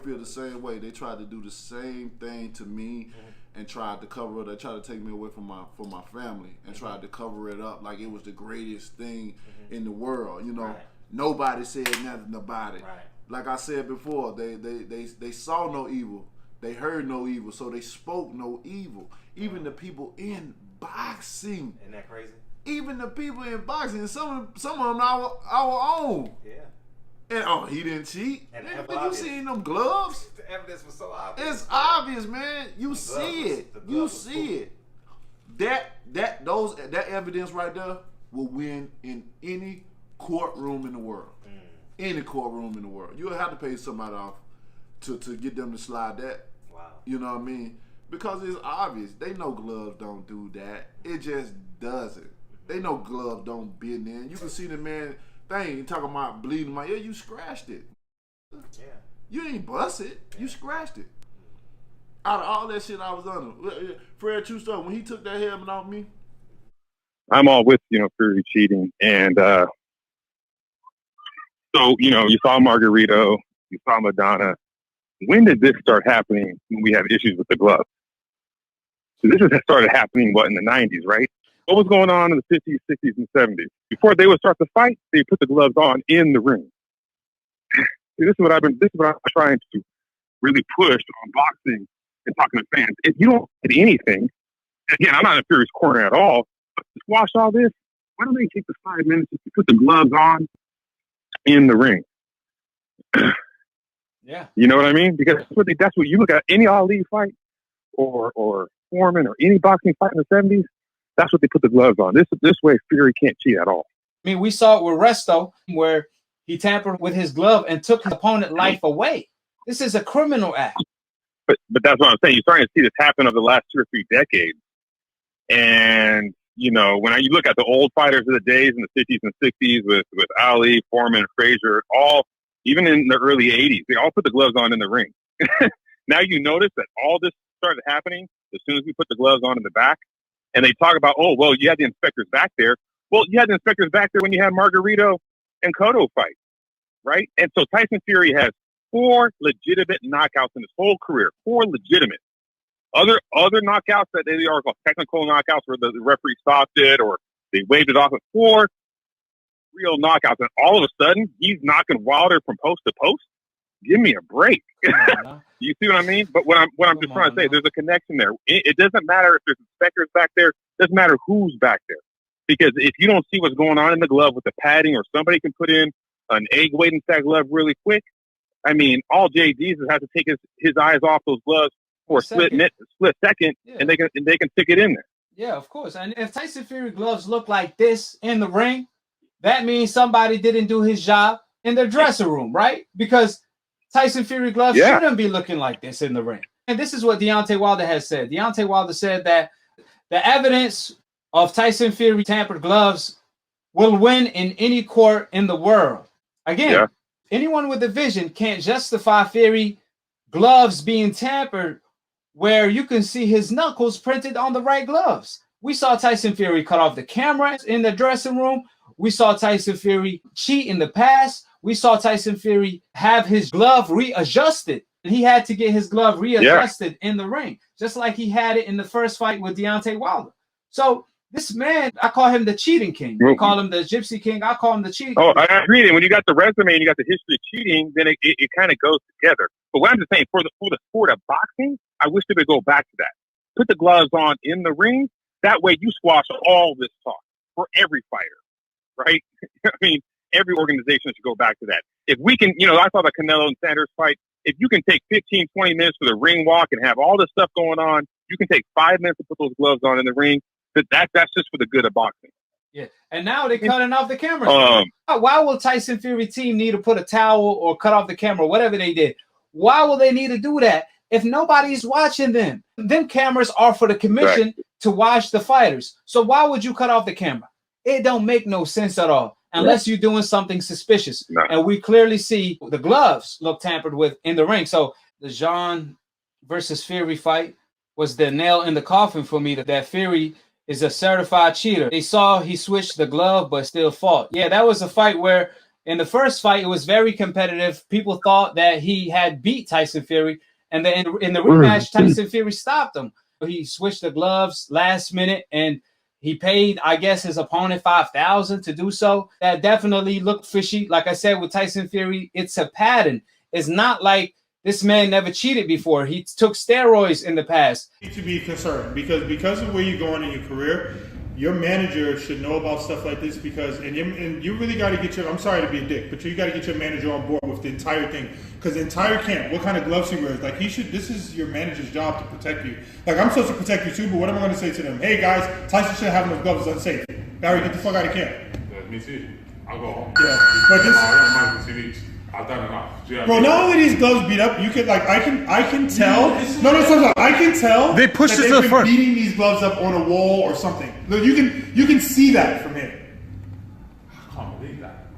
feel the same way. They tried to do the same thing to me and tried to cover it. They tried to take me away from my family and tried to cover it up like it was the greatest thing in the world. You know, nobody said nothing about it. Right. Like I said before, they saw no evil. They heard no evil, so they spoke no evil. Even the people in boxing. Isn't that crazy? Even the people in boxing, some of them our own. Yeah. And he didn't cheat. And you seen them gloves? The evidence was so obvious. It's obvious, man. You see it. You see it. That evidence right there will win in any courtroom in the world. Any courtroom in the world. You'll have to pay somebody off to get them to slide that. Wow. You know what I mean? Because it's obvious. They know gloves don't do that. It just doesn't. They know gloves don't bend in. You can see the man thing talking about bleeding. Yeah, you scratched it. Yeah. You ain't bust it. You scratched it. Out of all that shit I was under. Fred, true story. When he took that helmet off me, I'm all with, Fury cheating. And so, you saw Margarito, you saw Madonna. When did this start happening when we have issues with the glove? So this has started happening, in the 90s, right? What was going on in the 50s, 60s, and 70s? Before they would start the fight, they put the gloves on in the ring. See, this is what I'm trying to really push on boxing and talking to fans. If you don't get anything, again, I'm not in Fury's corner at all, but to squash all this, why don't they take the 5 minutes to put the gloves on in the ring? Yeah. You know what I mean? Because that's what you look at any Ali fight or Foreman or any boxing fight in the 70s. That's what they put the gloves on. This way, Fury can't cheat at all. I mean, we saw it with Resto, where he tampered with his glove and took his opponent's life away. This is a criminal act. But that's what I'm saying. You're starting to see this happen over the last 2 or 3 decades. And, when you look at the old fighters of the days in the 50s and 60s with Ali, Foreman, Frazier, all, even in the early 80s, they all put the gloves on in the ring. Now you notice that all this started happening as soon as we put the gloves on in the back. And they talk about, you had the inspectors back there. Well, you had the inspectors back there when you had Margarito and Cotto fight, right? And so Tyson Fury has 4 legitimate knockouts in his whole career. 4 legitimate. Other knockouts that they are called technical knockouts where the referee stopped it or they waved it off. 4 real knockouts. And all of a sudden, he's knocking Wilder from post to post. Give me a break. You see what I mean? But what I'm just trying to say, there's a connection there. It doesn't matter if there's inspectors back there. It doesn't matter who's back there. Because if you don't see what's going on in the glove with the padding or somebody can put in an egg weight inside glove really quick, I mean, all JDs has to take his eyes off those gloves for a split second, and they can stick it in there. Yeah, of course. And if Tyson Fury gloves look like this in the ring, that means somebody didn't do his job in their dressing room, right? Because Tyson Fury gloves shouldn't be looking like this in the ring. And this is what Deontay Wilder has said. Deontay Wilder said that the evidence of Tyson Fury tampered gloves will win in any court in the world. Again, anyone with a vision can't justify Fury gloves being tampered where you can see his knuckles printed on the right gloves. We saw Tyson Fury cut off the camera in the dressing room. We saw Tyson Fury cheat in the past. We saw Tyson Fury have his glove readjusted. He had to get his glove readjusted in the ring, just like he had it in the first fight with Deontay Wilder. So this man, I call him the cheating king. You call him the gypsy king. I call him the cheating king. I agree. And when you got the resume and you got the history of cheating, then it kind of goes together. But what I'm just saying, for the sport of boxing, I wish they would go back to that. Put the gloves on in the ring. That way you squash all this talk for every fighter, right? I mean, every organization should go back to that. If we can, I saw the Canelo and Sanders fight. If you can take 15, 20 minutes for the ring walk and have all this stuff going on, you can take 5 minutes to put those gloves on in the ring. That's just for the good of boxing. Yeah, and now they're cutting off the cameras. Why will Tyson Fury team need to put a towel or cut off the camera, whatever they did? Why will they need to do that if nobody's watching them? Them cameras are for the commission to watch the fighters. So why would you cut off the camera? It don't make no sense at all unless you're doing something suspicious. No. And we clearly see the gloves look tampered with in the ring. So the Jean versus Fury fight was the nail in the coffin for me that Fury is a certified cheater. They saw he switched the glove but still fought. Yeah, that was a fight where In the first fight, it was very competitive. People thought that he had beat Tyson Fury. And then in the rematch, Tyson Fury stopped him. He switched the gloves last minute, and he paid, I guess, his opponent $5,000 to do so. That definitely looked fishy. Like I said, with Tyson Fury, it's a pattern. It's not like this man never cheated before. He took steroids in the past. You need to be concerned because of where you're going in your career. Your manager should know about stuff like this and you really got to get I'm sorry to be a dick, but you got to get your manager on board with the entire thing. Because the entire camp, what kind of gloves he wears, like this is your manager's job to protect you. Like I'm supposed to protect you too, but what am I going to say to them? Hey guys, Tyson shouldn't have those gloves, it's unsafe. Barry, get the fuck out of camp. Me too. I'll go home. Yeah, but this. I don't mind for 2 weeks. I've done enough. Bro, not only these gloves beat up, you could I can tell. No, I can tell. They pushed that it to the front. Beating these gloves up on a wall or something. Look, you can see that from here. I can't believe that.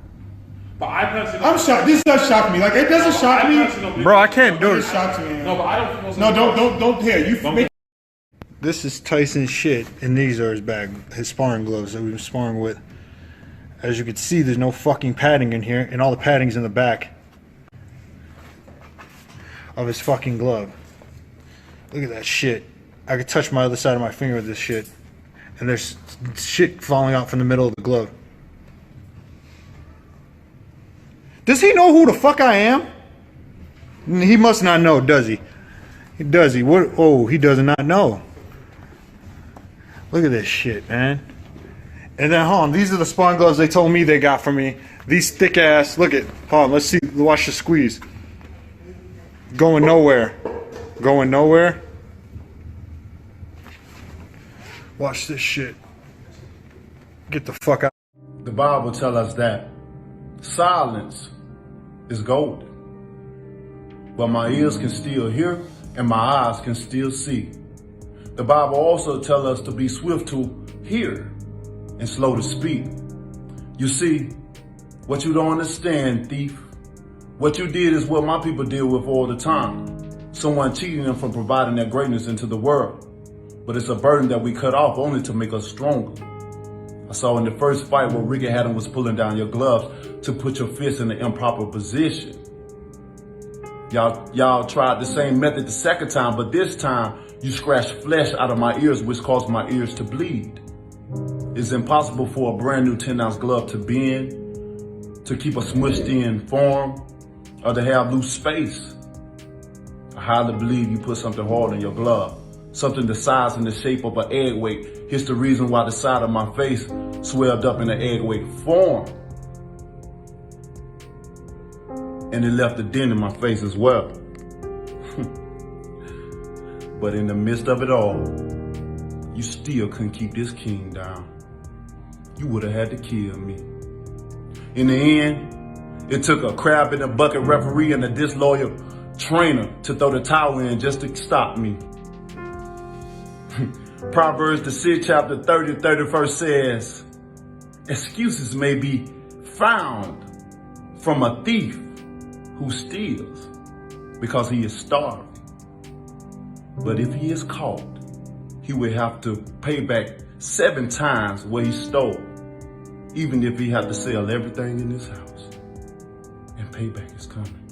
But I personally, I'm shocked. This does shock me. Like it doesn't shock me. Bro, I can't do It it. shocks me. No, but I don't think. No, don't. Here, you make. This is Tyson's shit, and these are his bag, his sparring gloves that we've been sparring with. As you can see, there's no fucking padding in here, and all the padding's in the back of his fucking glove. Look at that shit. I could touch my other side of my finger with this shit, and there's shit falling out from the middle of the glove. Does he know who the fuck I am? He must not know, does he? Does he? What? Oh, he does not know. Look at this shit, man. And then, hold on, these are the sparring gloves they told me they got from me. These thick ass, look at, hold on, let's see, watch the squeeze. Going nowhere. Going nowhere. Watch this shit. Get the fuck out. The Bible tells us that silence is golden. But my ears can still hear and my eyes can still see. The Bible also tells us to be swift to hear and slow to speak. You see, what you don't understand, thief, what you did is what my people deal with all the time. Someone cheating them from providing their greatness into the world. But it's a burden that we cut off only to make us stronger. I saw in the first fight where Ricky Haddon was pulling down your gloves to put your fist in the improper position. Y'all tried the same method the second time, but this time you scratched flesh out of my ears, which caused my ears to bleed. It's impossible for a brand new 10-ounce glove to bend, to keep a smushed in form, or to have loose space. I highly believe you put something hard in your glove, something the size and the shape of an egg weight. Here's the reason why the side of my face swelled up in an egg weight form. And it left a dent in my face as well. But in the midst of it all, you still couldn't keep this king down. You would have had to kill me. In the end, it took a crab in a bucket referee and a disloyal trainer to throw the towel in just to stop me. Proverbs, the 6th chapter 30, 31st says, excuses may be found from a thief who steals because he is starving. But if he is caught, he will have to pay back 7 times what he stole, even if he had to sell everything in his house. And payback is coming.